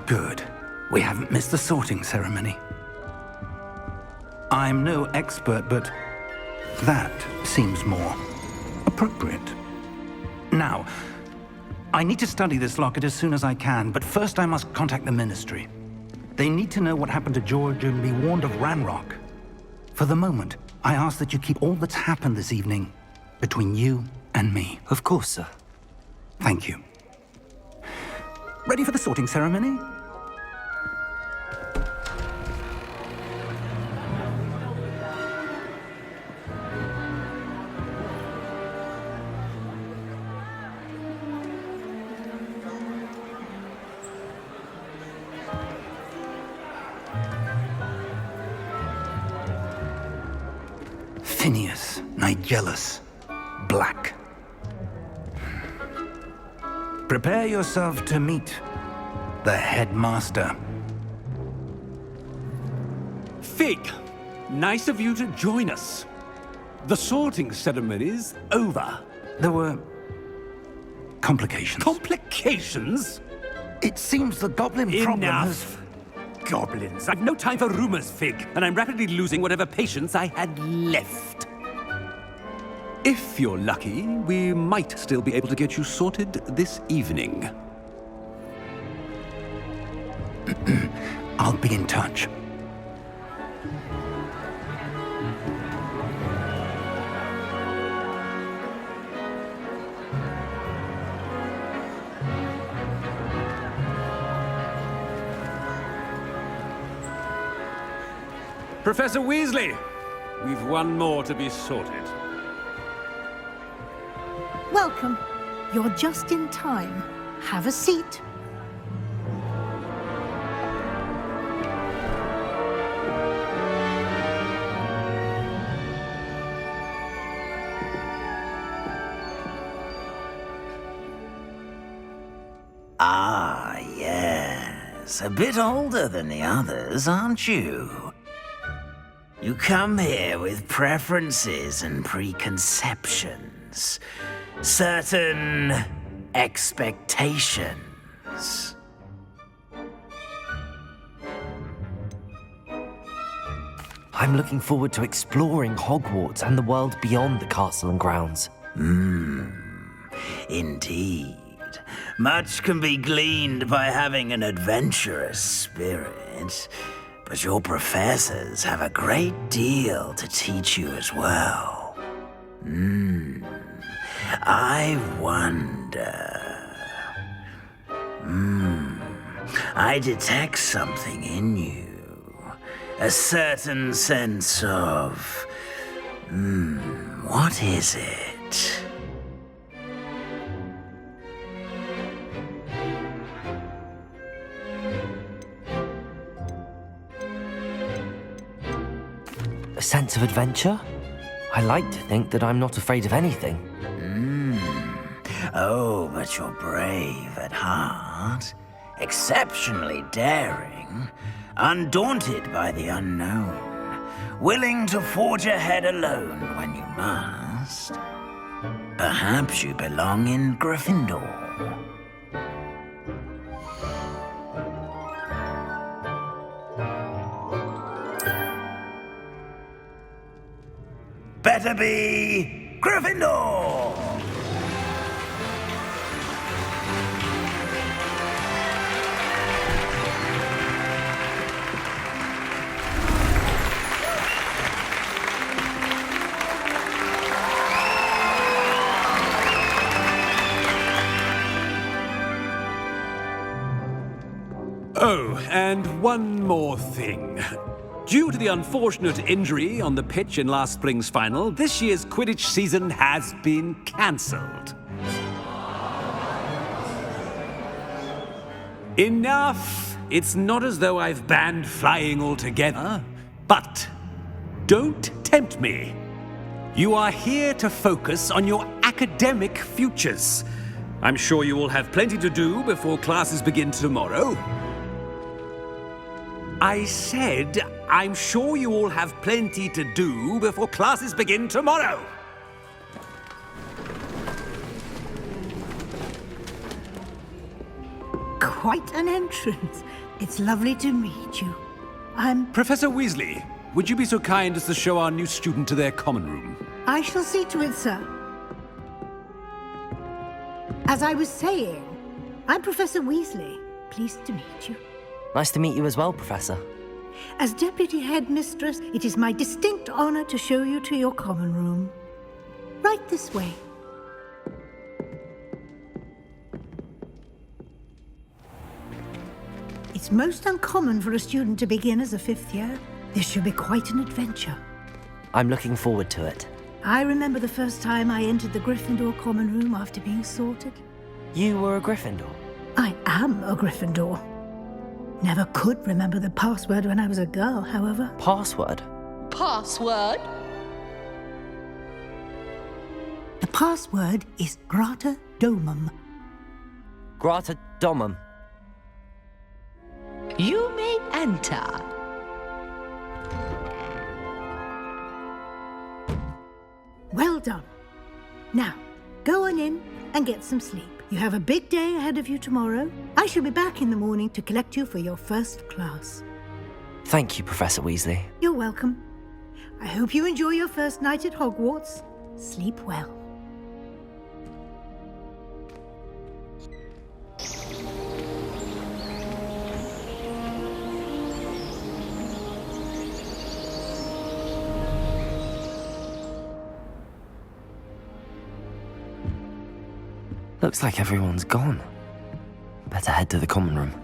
Good. We haven't missed the sorting ceremony. I'm no expert, but that seems more appropriate. Now, I need to study this locket as soon as I can, but first I must contact the Ministry. They need to know what happened to George and be warned of Ranrock. For the moment, I ask that you keep all that's happened this evening between you and me. Of course, sir. Thank you. Ready for the sorting ceremony? Phineas, Nigellus, Black. Prepare yourself to meet the headmaster. Fig, nice of you to join us. The sorting ceremony's over. There were complications. Complications? It seems the goblin problem has... Enough! Goblins. I've no time for rumors, Fig, and I'm rapidly losing whatever patience I had left. If you're lucky, we might still be able to get you sorted this evening. I'll be in touch. Professor Weasley, we've one more to be sorted. Welcome. You're just in time. Have a seat. Ah, yes. A bit older than the others, aren't you? You come here with preferences and preconceptions. Certain expectations. I'm looking forward to exploring Hogwarts and the world beyond the castle and grounds. Indeed. Much can be gleaned by having an adventurous spirit, but your professors have a great deal to teach you as well. I wonder... I detect something in you. A certain sense of... what is it? A sense of adventure? I like to think that I'm not afraid of anything. Oh, but you're brave at heart, exceptionally daring, undaunted by the unknown, willing to forge ahead alone when you must. Perhaps you belong in Gryffindor. Better be Gryffindor! Oh, and one more thing. Due to the unfortunate injury on the pitch in last spring's final, this year's Quidditch season has been cancelled. Enough! It's not as though I've banned flying altogether, but don't tempt me. You are here to focus on your academic futures. I'm sure you will have plenty to do before classes begin tomorrow. I said, I'm sure you all have plenty to do before classes begin tomorrow. quite an entrance. It's lovely to meet you. Professor Weasley, would you be so kind as to show our new student to their common room? I shall see to it, sir. As I was saying, I'm Professor Weasley. Pleased to meet you. Nice to meet you as well, Professor. As Deputy Headmistress, it is my distinct honor to show you to your common room. Right this way. It's most uncommon for a student to begin as a fifth year. This should be quite an adventure. I'm looking forward to it. I remember the first time I entered the Gryffindor common room after being sorted. You were a Gryffindor? I am a Gryffindor. Never could remember the password when I was a girl, however. Password? Password? The password is Grata Domum. Grata Domum. You may enter. Well done. Now, go on in and get some sleep. You have a big day ahead of you tomorrow. I shall be back in the morning to collect you for your first class. Thank you, Professor Weasley. You're welcome. I hope you enjoy your first night at Hogwarts. Sleep well. Looks like everyone's gone. Better head to the common room.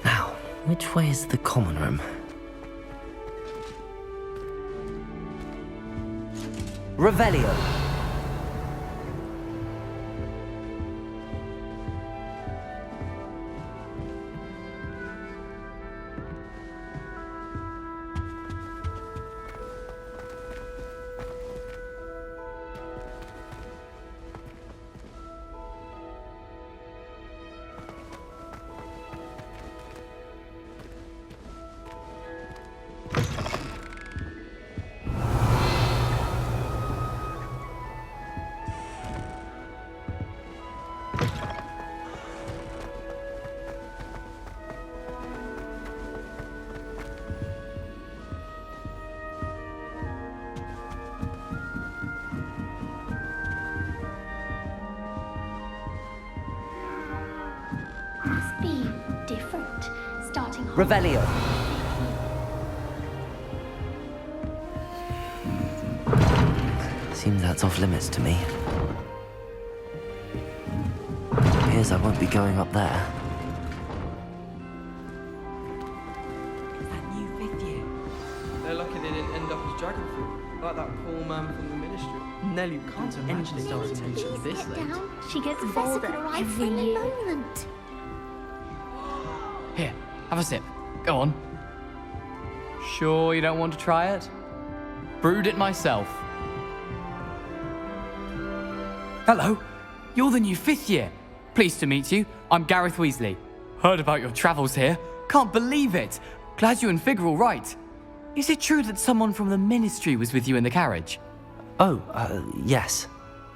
Now, which way is the common room? Revelio. Must be different. Starting Revelio. Seems that's off limits to me. Appears I won't be going up there. That new fifth year. They're lucky they didn't end up as dragon fruit, like that poor man from the ministry. Nelly can't imagine starting teaching this get late. down. She gets bolder every moment. Here, have a sip. Go on. Sure you don't want to try it? Brewed it myself. Hello, you're the new fifth year. Pleased to meet you. I'm Gareth Weasley. Heard about your travels here. Can't believe it. Glad you and Fig are all right. Is it true that someone from the ministry was with you in the carriage? Oh, yes.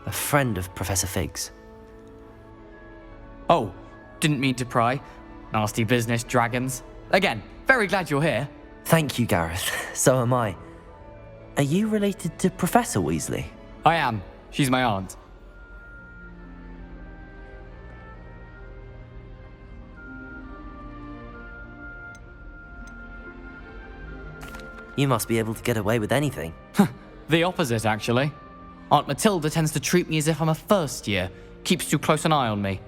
A friend of Professor Fig's. Oh, didn't mean to pry. Nasty business, dragons. Again, very glad you're here. Thank you, Gareth. So am I. Are you related to Professor Weasley? I am. She's my aunt. You must be able to get away with anything. The opposite, actually. Aunt Matilda tends to treat me as if I'm a first year. Keeps too close an eye on me.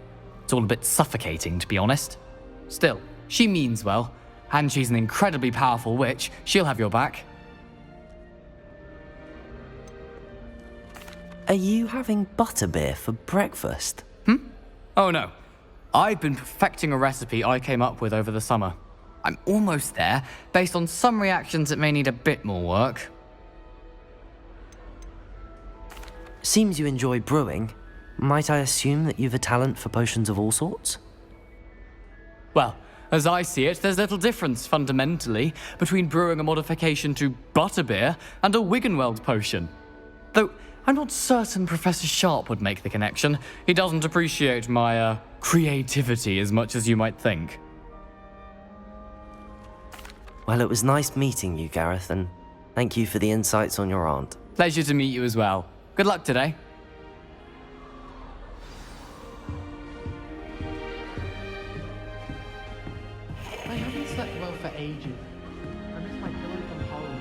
It's all a bit suffocating, to be honest. Still, she means well. And she's an incredibly powerful witch. She'll have your back. Are you having butterbeer for breakfast? Oh no. I've been perfecting a recipe I came up with over the summer. I'm almost there. Based on some reactions, it may need a bit more work. Seems you enjoy brewing. Might I assume that you've a talent for potions of all sorts? Well, as I see it, there's little difference, fundamentally, between brewing a modification to butterbeer and a Wiggenweld potion. Though, I'm not certain Professor Sharp would make the connection. He doesn't appreciate my, creativity as much as you might think. Well, it was nice meeting you, Gareth, and thank you for the insights on your aunt. Pleasure to meet you as well. Good luck today. I haven't slept well for ages. I miss my pillow from home.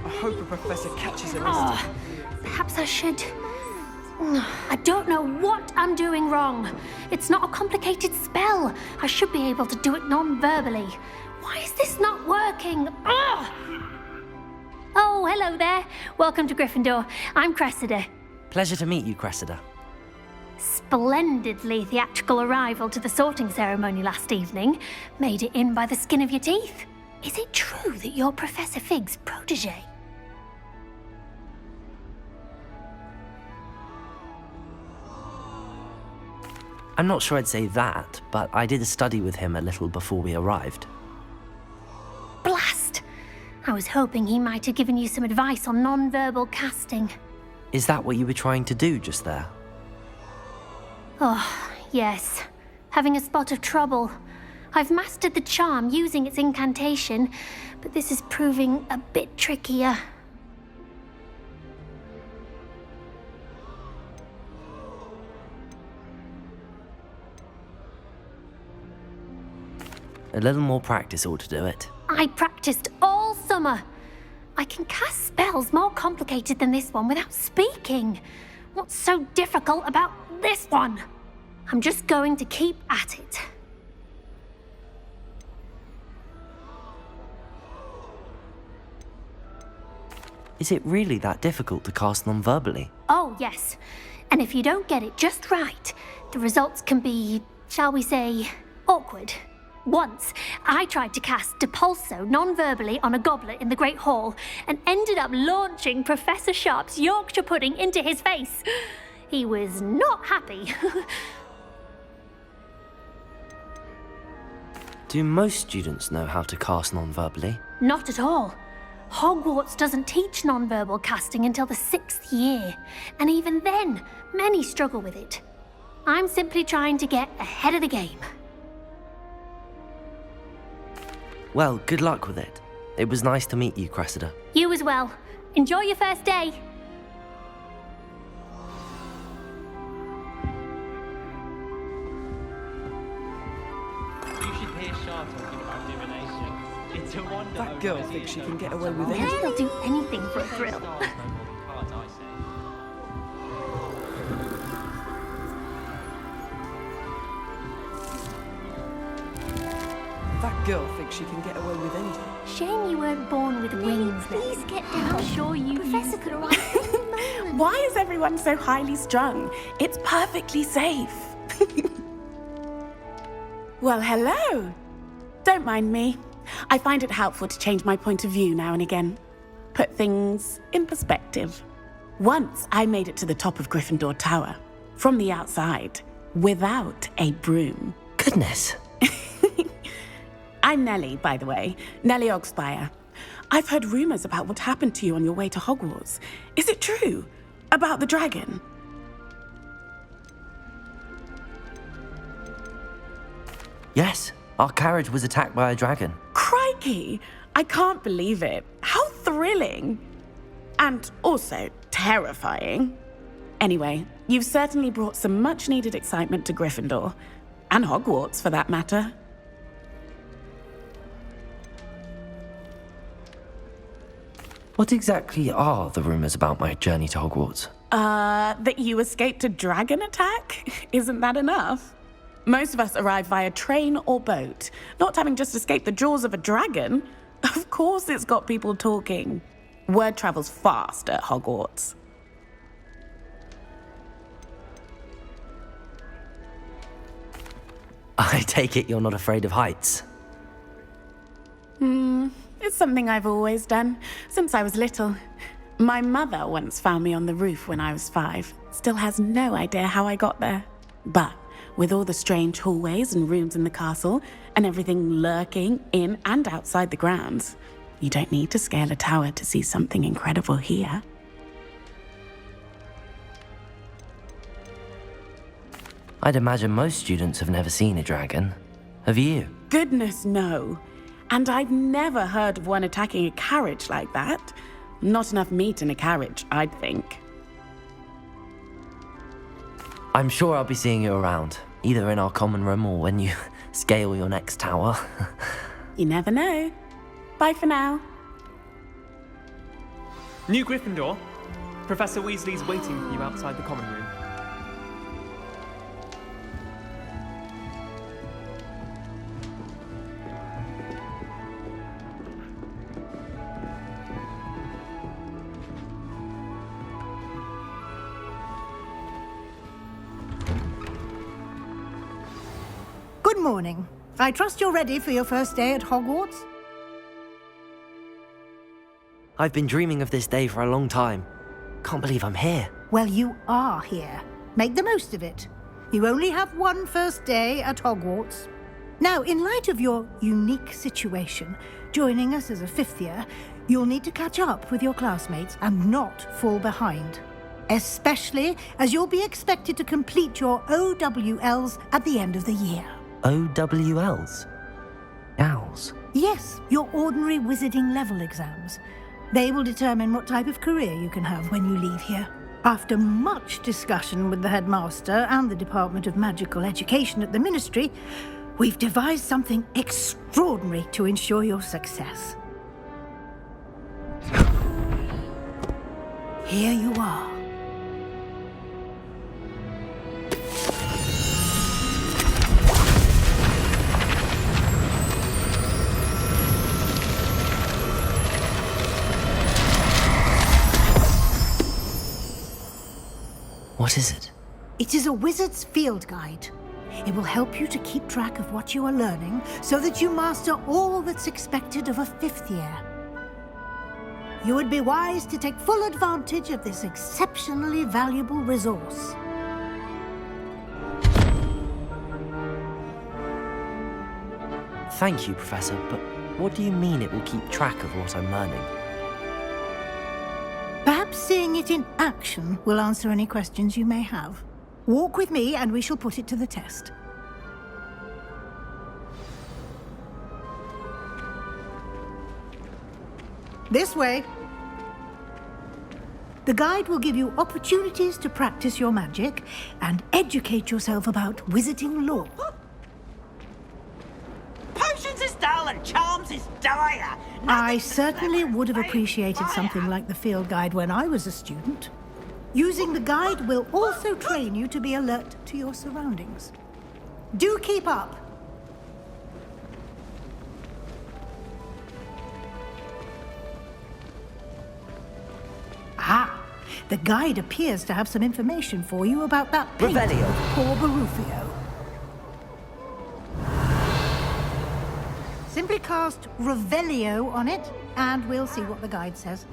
What? I hope a professor catches it. Perhaps I should. I don't know what I'm doing wrong. It's not a complicated spell. I should be able to do it non-verbally. Why is this not working? Ugh! Oh, hello there. Welcome to Gryffindor. I'm Cressida. Pleasure to meet you, Cressida. Splendidly theatrical arrival to the sorting ceremony last evening. Made it in by the skin of your teeth. Is it true that you're Professor Fig's protege? I'm not sure I'd say that, but I did a study with him a little before we arrived. Blast! I was hoping he might have given you some advice on non-verbal casting. Is that what you were trying to do just there? Oh, yes. Having a spot of trouble. I've mastered the charm using its incantation, but this is proving a bit trickier. A little more practice ought to do it. I practiced all summer. I can cast spells more complicated than this one without speaking. What's so difficult about this one? I'm just going to keep at it. Is it really that difficult to cast non-verbally? Oh, yes. And if you don't get it just right, the results can be, shall we say, awkward. Once, I tried to cast Depulso non-verbally on a goblet in the Great Hall and ended up launching Professor Sharp's Yorkshire pudding into his face. He was not happy. Do most students know how to cast non-verbally? Not at all. Hogwarts doesn't teach non-verbal casting until the 6th year, and even then, many struggle with it. I'm simply trying to get ahead of the game. Well, good luck with it. It was nice to meet you, Cressida. You as well. Enjoy your first day. You should hear Shah talking about divination. It's a wonder. That girl thinks she can get away with Maybe anything. they'll do anything for a thrill. That girl thinks she can get away with anything. Shame you weren't born with wings. Please get down. I'm sure you... Professor could arrive any moment. Why is everyone so highly strung? It's perfectly safe. Well, hello. Don't mind me. I find it helpful to change my point of view now and again. Put things in perspective. Once I made it to the top of Gryffindor Tower, from the outside, without a broom. Goodness. I'm Nellie, by the way. Nellie Ogspire. I've heard rumors about what happened to you on your way to Hogwarts. Is it true? About the dragon? Yes, our carriage was attacked by a dragon. Crikey! I can't believe it. How thrilling! And also terrifying. Anyway, you've certainly brought some much-needed excitement to Gryffindor. And Hogwarts, for that matter. What exactly are the rumors about my journey to Hogwarts? That you escaped a dragon attack? Isn't that enough? Most of us arrive via train or boat, not having just escaped the jaws of a dragon. Of course it's got people talking. Word travels fast at Hogwarts. I take it you're not afraid of heights. It's something I've always done, since I was little. My mother once found me on the roof when I was 5. Still has no idea how I got there. But with all the strange hallways and rooms in the castle, and everything lurking in and outside the grounds, you don't need to scale a tower to see something incredible here. I'd imagine most students have never seen a dragon. Have you? Goodness, no. And I've never heard of one attacking a carriage like that. Not enough meat in a carriage, I'd think. I'm sure I'll be seeing you around, either in our common room or when you scale your next tower. You never know. Bye for now. New Gryffindor. Professor Weasley's waiting for you outside the common room. Good morning. I trust you're ready for your first day at Hogwarts? I've been dreaming of this day for a long time. Can't believe I'm here. Well, you are here. Make the most of it. You only have one first day at Hogwarts. Now, in light of your unique situation, joining us as a 5th year, you'll need to catch up with your classmates and not fall behind. Especially as you'll be expected to complete your OWLs at the end of the year. OWLs? Owls? Yes, your ordinary wizarding level exams. They will determine what type of career you can have when you leave here. After much discussion with the headmaster and the Department of Magical Education at the Ministry, we've devised something extraordinary to ensure your success. Here you are. What is it? It is a wizard's field guide. It will help you to keep track of what you are learning so that you master all that's expected of a 5th year. You would be wise to take full advantage of this exceptionally valuable resource. Thank you, Professor, but what do you mean it will keep track of what I'm learning? Perhaps seeing it in action will answer any questions you may have. Walk with me and we shall put it to the test. This way. The guide will give you opportunities to practice your magic and educate yourself about wizarding lore. Potions is dull and charms is dire. I certainly would have appreciated something like the field guide when I was a student. Using the guide will also train you to be alert to your surroundings. Do keep up. Ah, the guide appears to have some information for you about that paint Revelio. of poor Barufio. Simply cast Revelio on it, and we'll see what the guide says.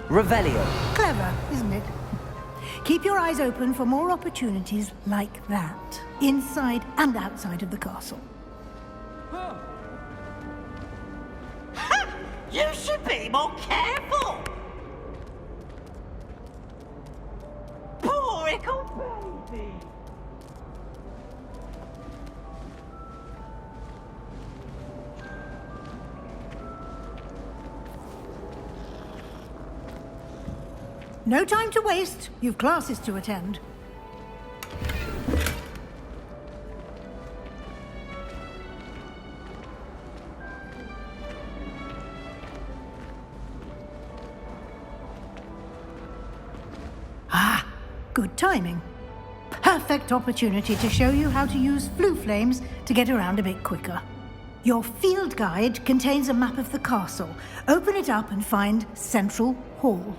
Revelio. Clever, isn't it? Keep your eyes open for more opportunities like that, inside and outside of the castle. You should be more careful. Poor Ickle No time to waste. You've classes to attend. Ah, good timing. Perfect opportunity to show you how to use flue flames to get around a bit quicker. Your field guide contains a map of the castle. Open it up and find Central Hall.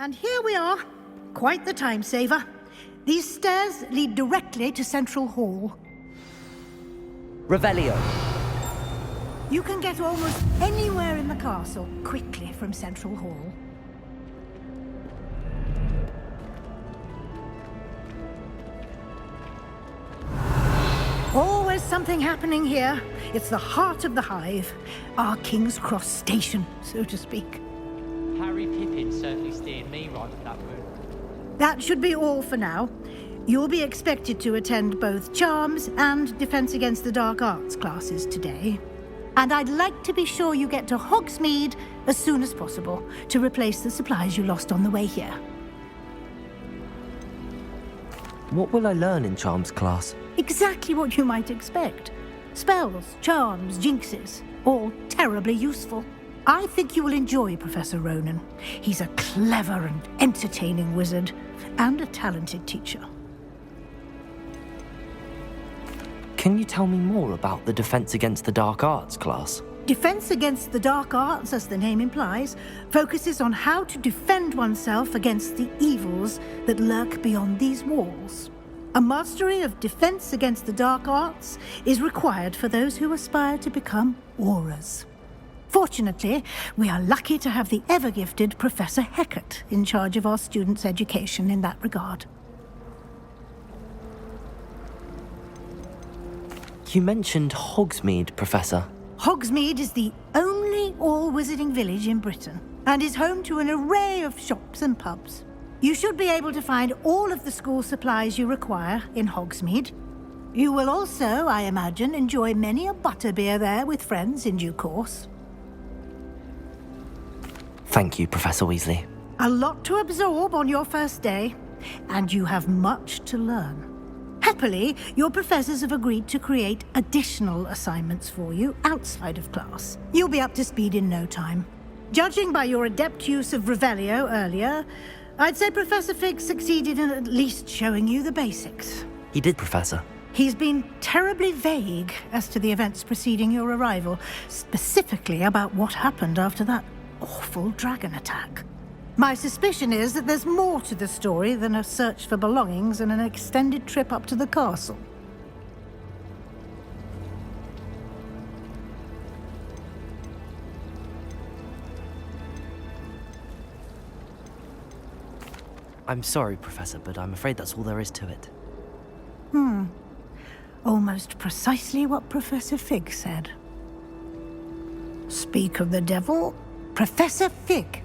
And here we are. Quite the time saver. These stairs lead directly to Central Hall. Revelio. You can get almost anywhere in the castle quickly from Central Hall. Always something happening here. It's the heart of the hive. Our King's Cross station, so to speak. Harry Pippin certainly steered me right with that room. That should be all for now. You'll be expected to attend both Charms and Defense Against the Dark Arts classes today. And I'd like to be sure you get to Hogsmeade as soon as possible to replace the supplies you lost on the way here. What will I learn in Charms class? Exactly what you might expect. Spells, charms, jinxes, all terribly useful. I think you will enjoy Professor Ronan. He's a clever and entertaining wizard, and a talented teacher. Can you tell me more about the Defense Against the Dark Arts class? Defense Against the Dark Arts, as the name implies, focuses on how to defend oneself against the evils that lurk beyond these walls. A mastery of Defense Against the Dark Arts is required for those who aspire to become auras. Fortunately, we are lucky to have the ever-gifted Professor Hecat in charge of our students' education in that regard. You mentioned Hogsmeade, Professor. Hogsmeade is the only all-wizarding village in Britain and is home to an array of shops and pubs. You should be able to find all of the school supplies you require in Hogsmeade. You will also, I imagine, enjoy many a butterbeer there with friends in due course. Thank you, Professor Weasley. A lot to absorb on your first day, and you have much to learn. Happily, your professors have agreed to create additional assignments for you outside of class. You'll be up to speed in no time. Judging by your adept use of Revelio earlier, I'd say Professor Fig succeeded in at least showing you the basics. He did, Professor. He's been terribly vague as to the events preceding your arrival, specifically about what happened after that awful dragon attack. My suspicion is that there's more to the story than a search for belongings and an extended trip up to the castle. I'm sorry, Professor, but I'm afraid that's all there is to it. Almost precisely what Professor Fig said. Speak of the devil, Professor Fig.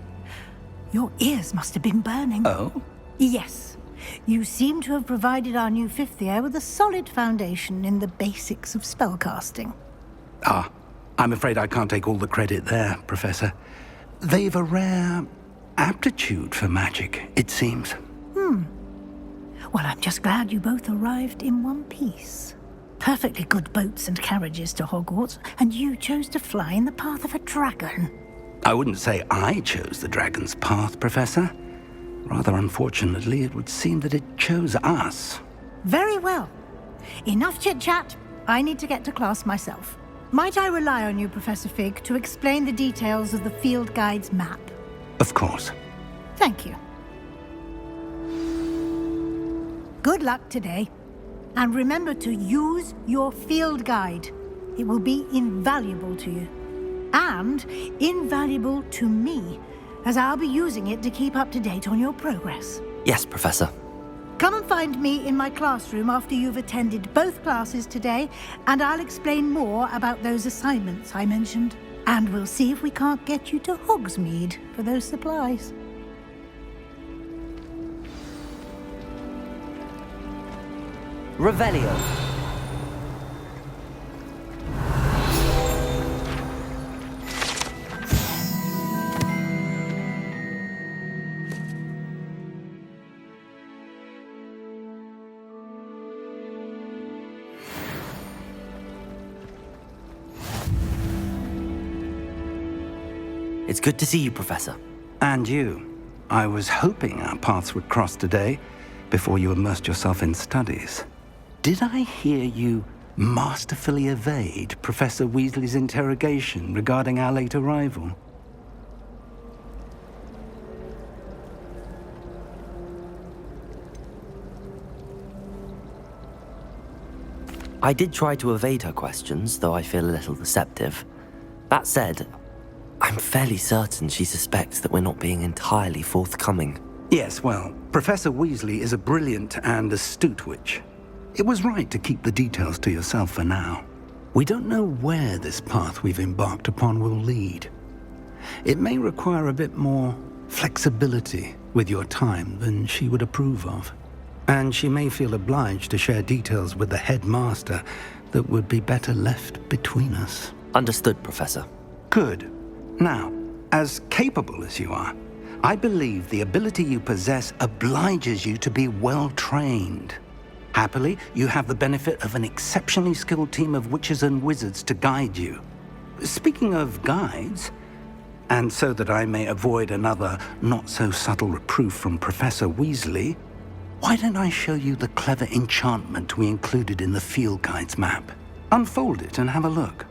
Your ears must have been burning. Oh? Yes. You seem to have provided our new fifth year with a solid foundation in the basics of spellcasting. Ah, I'm afraid I can't take all the credit there, Professor. They've a rare aptitude for magic, it seems. Well, I'm just glad you both arrived in one piece. Perfectly good boats and carriages to Hogwarts, and you chose to fly in the path of a dragon. I wouldn't say I chose the dragon's path, Professor. Rather unfortunately, it would seem that it chose us. Very well. Enough chit-chat. I need to get to class myself. Might I rely on you, Professor Fig, to explain the details of the field guide's map? Of course. Thank you. Good luck today. And remember to use your field guide. It will be invaluable to you. And invaluable to me, as I'll be using it to keep up to date on your progress. Yes, Professor. Come and find me in my classroom after you've attended both classes today, and I'll explain more about those assignments I mentioned. And we'll see if we can't get you to Hogsmeade for those supplies. Revelio. It's good to see you, Professor. And you. I was hoping our paths would cross today, before you immersed yourself in studies. Did I hear you masterfully evade Professor Weasley's interrogation regarding our late arrival? I did try to evade her questions, though I feel a little receptive. That said, I'm fairly certain she suspects that we're not being entirely forthcoming. Yes, well, Professor Weasley is a brilliant and astute witch. It was right to keep the details to yourself for now. We don't know where this path we've embarked upon will lead. It may require a bit more flexibility with your time than she would approve of. And she may feel obliged to share details with the headmaster that would be better left between us. Understood, Professor. Good. Now, as capable as you are, I believe the ability you possess obliges you to be well-trained. Happily, you have the benefit of an exceptionally skilled team of witches and wizards to guide you. Speaking of guides, and so that I may avoid another not-so-subtle reproof from Professor Weasley, why don't I show you the clever enchantment we included in the field guide's map? Unfold it and have a look.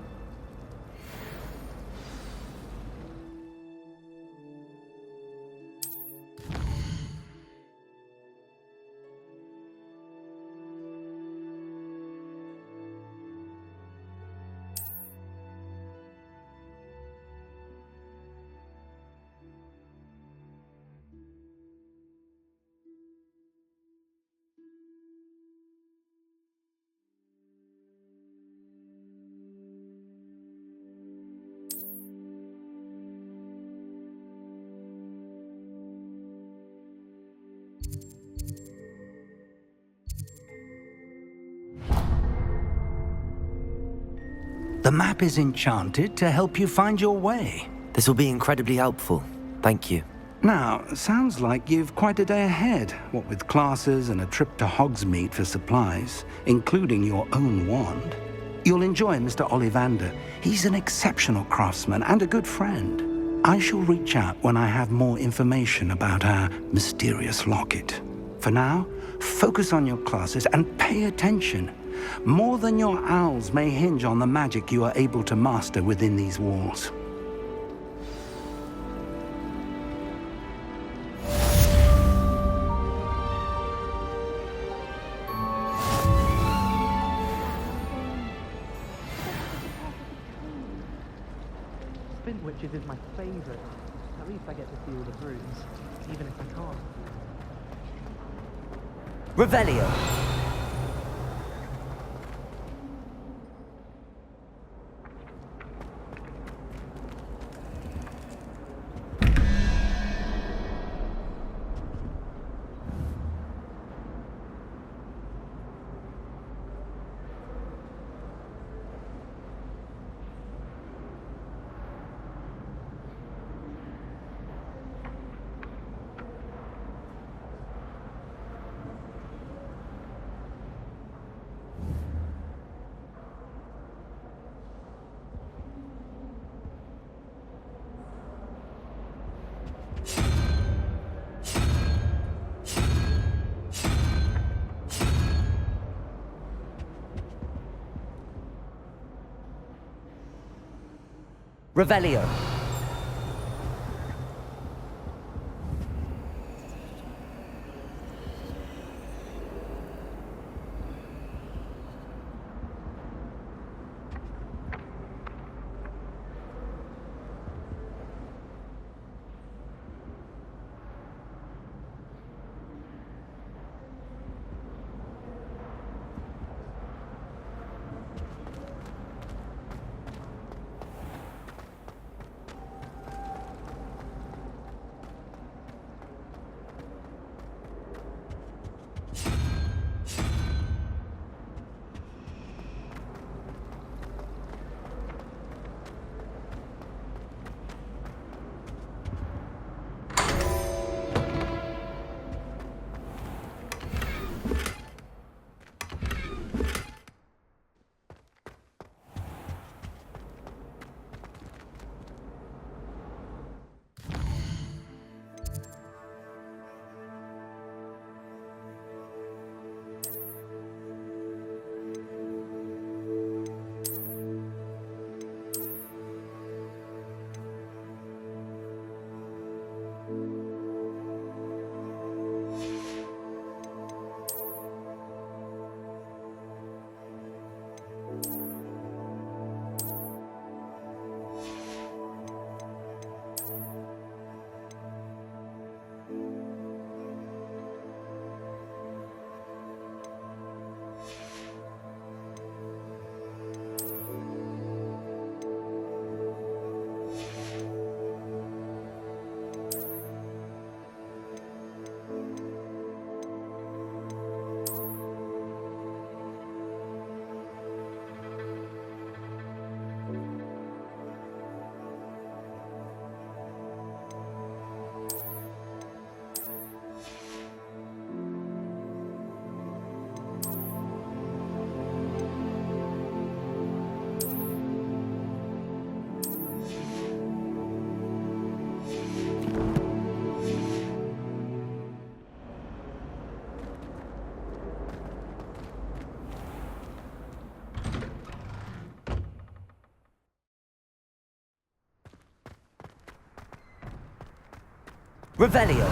The map is enchanted to help you find your way. This will be incredibly helpful. Thank you. Now, sounds like you've quite a day ahead, what with classes and a trip to Hogsmeade for supplies, including your own wand. You'll enjoy Mr. Ollivander. He's an exceptional craftsman and a good friend. I shall reach out when I have more information about our mysterious locket. For now, focus on your classes and pay attention. More than your owls may hinge on the magic you are able to master within these walls. Spin Witches is my favourite. At least I get to feel the brooms, even if I can't. Revelio. Revelio. Revelio.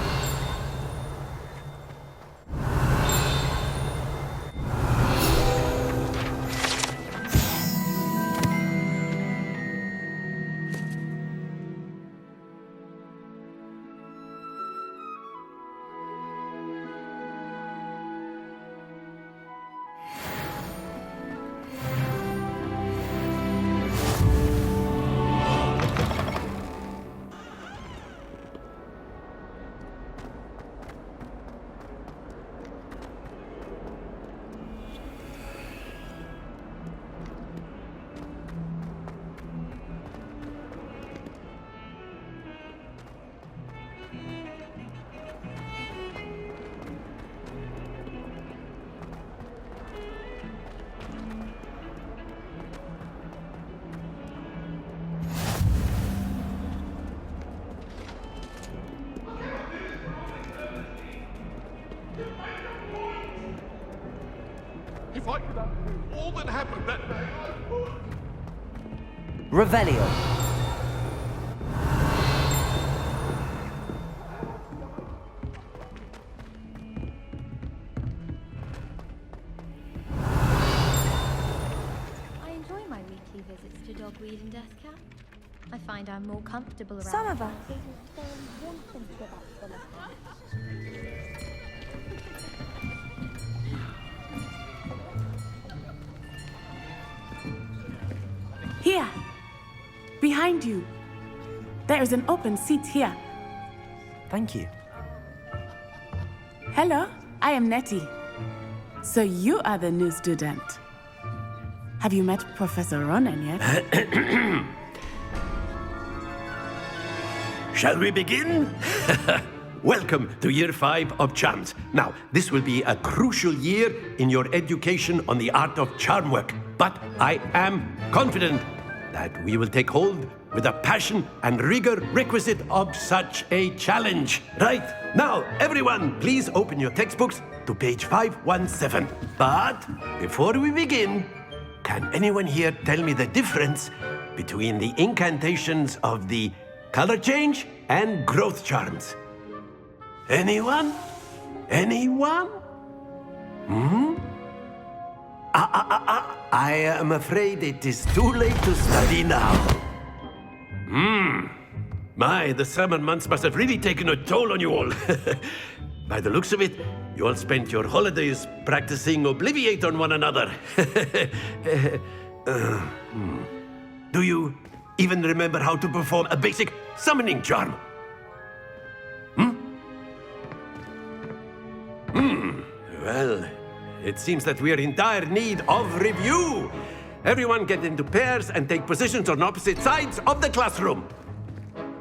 If I could undo all that happened that day, I would. Revelio. I enjoy my weekly visits to Dogweed and Deathcap. I find I'm more comfortable around. Some of us. Here, behind you. There is an open seat here. Thank you. Hello, I am Nettie. So you are the new student. Have you met Professor Ronan yet? Shall we begin? Welcome to Year 5 of Charms. Now, this will be a crucial year in your education on the art of charm work. But I am confident that we will take hold with the passion and rigor requisite of such a challenge. Right, now, everyone, please open your textbooks to page 517. But before we begin, can anyone here tell me the difference between the incantations of the color change and growth charms. Anyone? Anyone? I am afraid it is too late to study now. My, the summer months must have really taken a toll on you all. By the looks of it, you all spent your holidays practicing Obliviate on one another. Do you even remember how to perform a basic summoning charm? Well, it seems that we are in dire need of review. Everyone get into pairs and take positions on opposite sides of the classroom.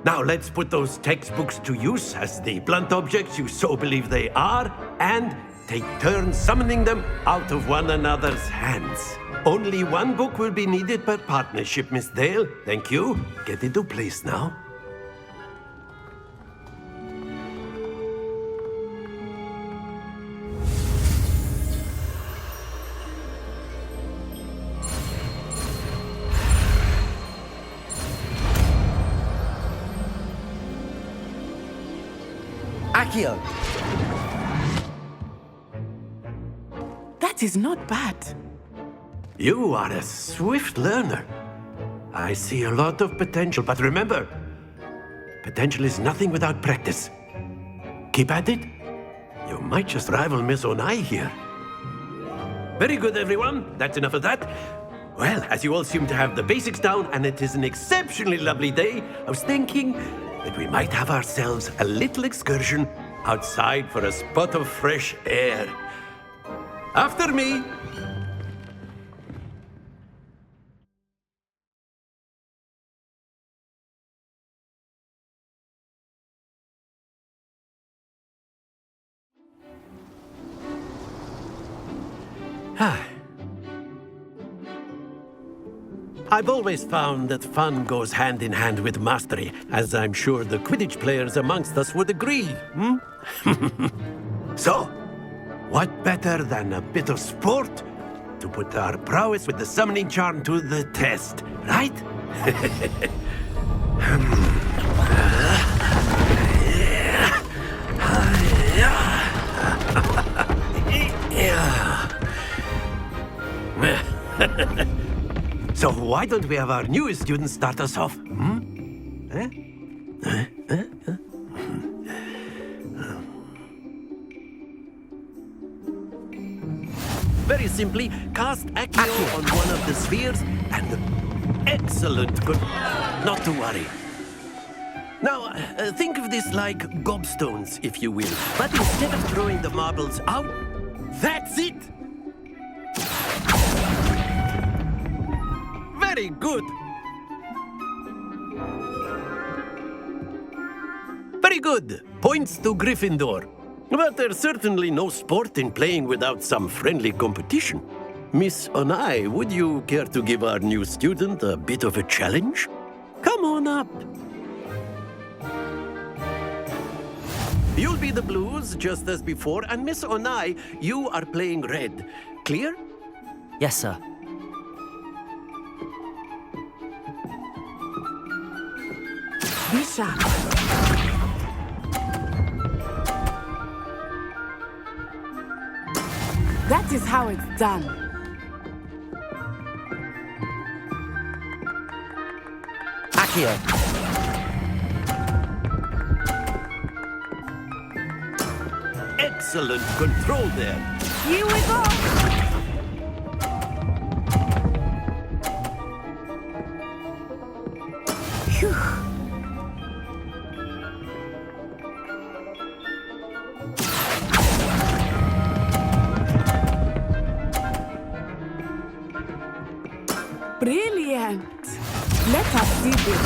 Now let's put those textbooks to use as the blunt objects you so believe they are, and take turns summoning them out of one another's hands. Only one book will be needed per partnership, Miss Dale. Thank you. Get into place now. Accio! That is not bad. You are a swift learner. I see a lot of potential, but remember, potential is nothing without practice. Keep at it. You might just rival Miss Onai here. Very good, everyone. That's enough of that. Well, as you all seem to have the basics down, and it is an exceptionally lovely day, I was thinking that we might have ourselves a little excursion outside for a spot of fresh air. After me. I've always found that fun goes hand in hand with mastery, as I'm sure the Quidditch players amongst us would agree, So, what better than a bit of sport to put our prowess with the summoning charm to the test, right? So why don't we have our newest student start us off? Very simply, cast Accio on one of the spheres, and excellent. Good. Not to worry. Now, think of this like gobstones, if you will. But instead of throwing the marbles out, that's it! Very good. Very good. Points to Gryffindor. But there's certainly no sport in playing without some friendly competition. Miss Onai, would you care to give our new student a bit of a challenge? Come on up. You'll be the blues, just as before, and Miss Onai, you are playing red. Clear? Yes, sir. Be sharp. That is how it's done. Accio! Excellent control there. You with all. Phew. Brilliant! Let us see this.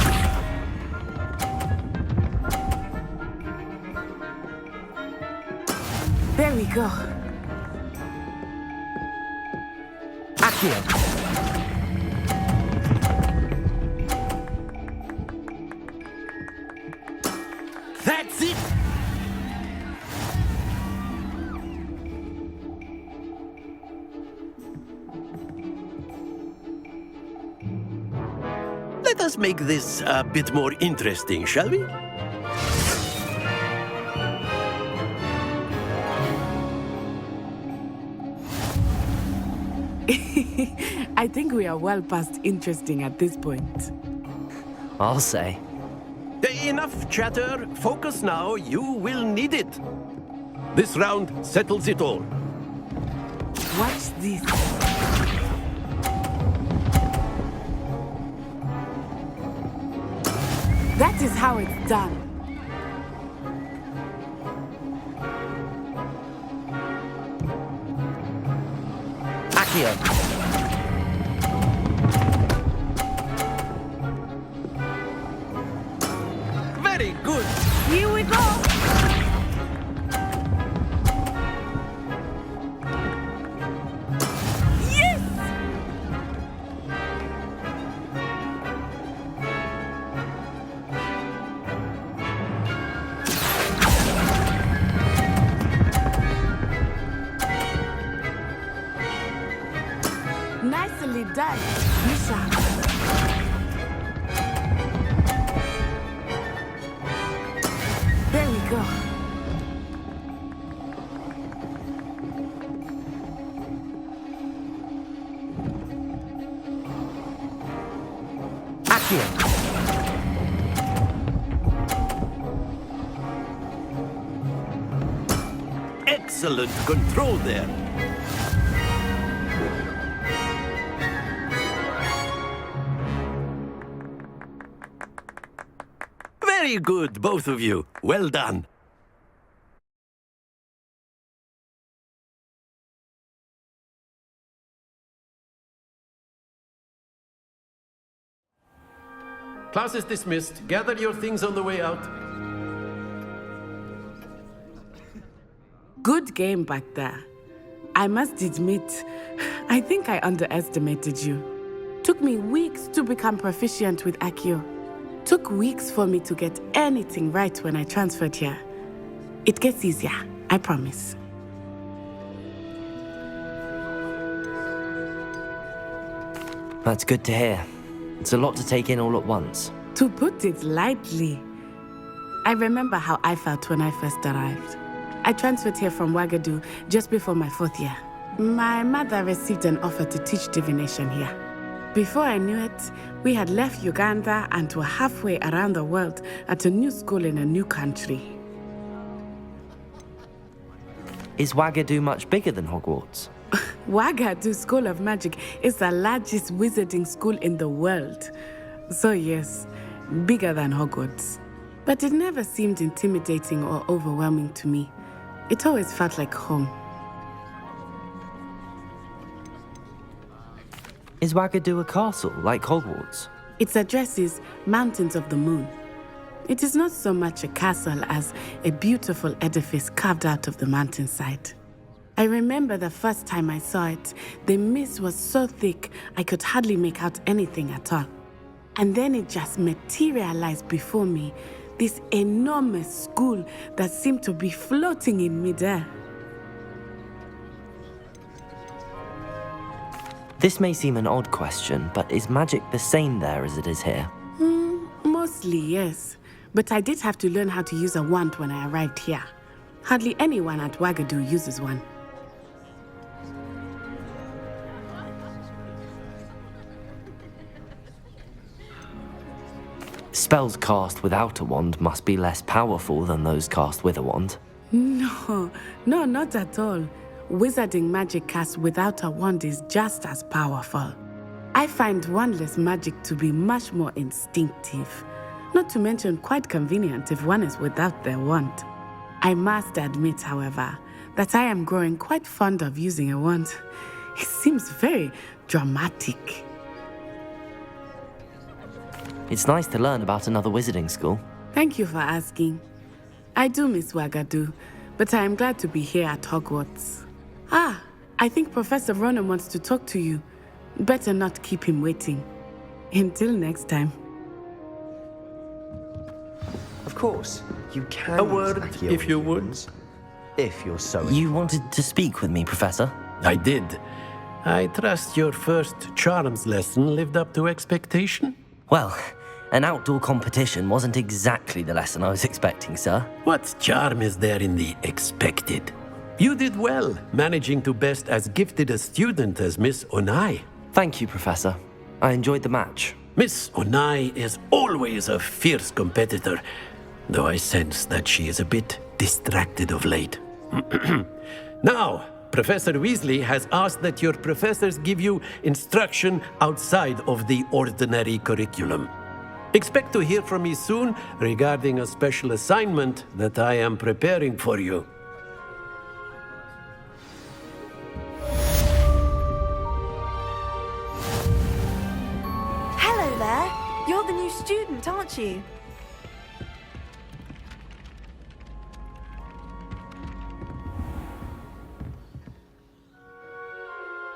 There we go. Accio! That's it! Let us make this a bit more interesting, shall we? I think we are well past interesting at this point. I'll say. Enough chatter. Focus now. You will need it. This round settles it all. Watch this. That is how it's done. Accio. Very good. Here we go. Yes! Nicely done, Misha. There we go. Accio. Excellent control there. Very good, both of you. Well done. Class is dismissed. Gather your things on the way out. Good game back there. I must admit, I think I underestimated you. Took me weeks to become proficient with Accio. Took weeks for me to get anything right when I transferred here. It gets easier, I promise. That's good to hear. It's a lot to take in all at once. To put it lightly, I remember how I felt when I first arrived. I transferred here from Wagadu just before my 4th year. My mother received an offer to teach divination here. Before I knew it, we had left Uganda and were halfway around the world at a new school in a new country. Is Wagadu much bigger than Hogwarts? Wagadu School of Magic is the largest wizarding school in the world. So yes, bigger than Hogwarts. But it never seemed intimidating or overwhelming to me. It always felt like home. Is Wagadu a castle, like Hogwarts? Its address is Mountains of the Moon. It is not so much a castle as a beautiful edifice carved out of the mountainside. I remember the first time I saw it, the mist was so thick I could hardly make out anything at all. And then it just materialized before me, this enormous school that seemed to be floating in midair. This may seem an odd question, but is magic the same there as it is here? Mostly, yes. But I did have to learn how to use a wand when I arrived here. Hardly anyone at Wagadu uses one. Spells cast without a wand must be less powerful than those cast with a wand. No, not at all. Wizarding magic cast without a wand is just as powerful. I find wandless magic to be much more instinctive. Not to mention quite convenient if one is without their wand. I must admit, however, that I am growing quite fond of using a wand. It seems very dramatic. It's nice to learn about another wizarding school. Thank you for asking. I do miss Wagadu, but I am glad to be here at Hogwarts. I think Professor Ronan wants to talk to you. Better not keep him waiting. Until next time. Of course, you can. A word, if you would. If you're so. You wanted to speak with me, Professor? I did. I trust your first charms lesson lived up to expectation. Well, an outdoor competition wasn't exactly the lesson I was expecting, sir. What charm is there in the expected? You did well, managing to best as gifted a student as Miss Onai. Thank you, Professor. I enjoyed the match. Miss Onai is always a fierce competitor, though I sense that she is a bit distracted of late. Now, Professor Weasley has asked that your professors give you instruction outside of the ordinary curriculum. Expect to hear from me soon regarding a special assignment that I am preparing for you. Hello there. You're the new student, aren't you?